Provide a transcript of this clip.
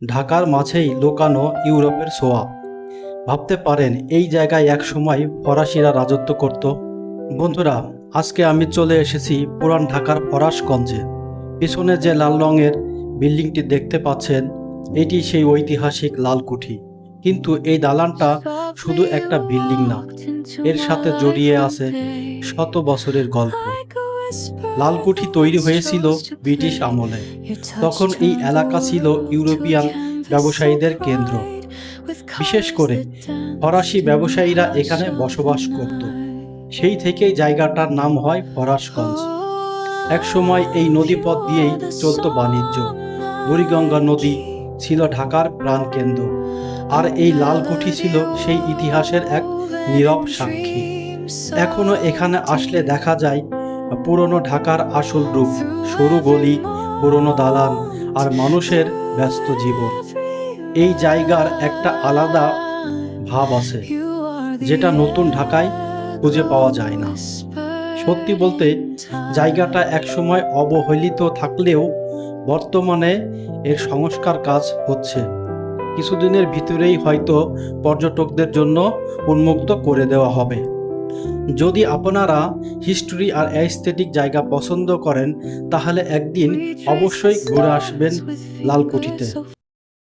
ঢাকার মাঝেই লুকানো ইউরোপের ছোঁয়া। ভাবতে পারেন এই জায়গায় একসময় ফরাসিরা রাজত্ব করত। বন্ধুরা, আজকে আমি চলে এসেছি পুরান ঢাকার ফরাশগঞ্জে। পিছনে যে লাল রঙের বিল্ডিংটি দেখতে পাচ্ছেন, এটি সেই ঐতিহাসিক লালকুঠি। কিন্তু এই দালানটা শুধু একটা বিল্ডিং না, এর সাথে জড়িয়ে আছে শত বছরের গল্প। লালকুঠি তৈরি হয়েছিল ব্রিটিশ আমলে। তখন এই এলাকা ছিল ইউরোপিয়ান ব্যবসায়ীদের কেন্দ্র। বিশেষ করে ফরাসি ব্যবসায়ীরা এখানে বসবাস করত। সেই থেকেই জায়গাটার নাম হয় ফরাশগঞ্জ। একসময় এই নদীপথ দিয়েই চলত বাণিজ্য। বুড়িগঙ্গা নদী ছিল ঢাকার প্রাণকেন্দ্র, আর এই লালকুঠি ছিল সেই ইতিহাসের এক নীরব সাক্ষী। এখনো এখানে আসলে দেখা যায় পুরনো ঢাকার আসল রূপ, সরু গলি, পুরনো দালান আর মানুষের ব্যস্ত জীবন। এই জায়গার একটা আলাদা ভাব আছে, যেটা নতুন ঢাকায় খুঁজে পাওয়া যায় না। সত্যি বলতে জায়গাটা একসময় অবহেলিত থাকলেও বর্তমানে এর সংস্কার কাজ হচ্ছে। কিছুদিনের ভিতরেই হয়তো পর্যটকদের জন্য উন্মুক্ত করে দেওয়া হবে। যদি আপনারা হিস্টোরি আর অ্যাস্থেটিক জায়গা পছন্দ করেন, তাহলে একদিন অবশ্যই ঘুরে আসবেন লালকুঠিতে।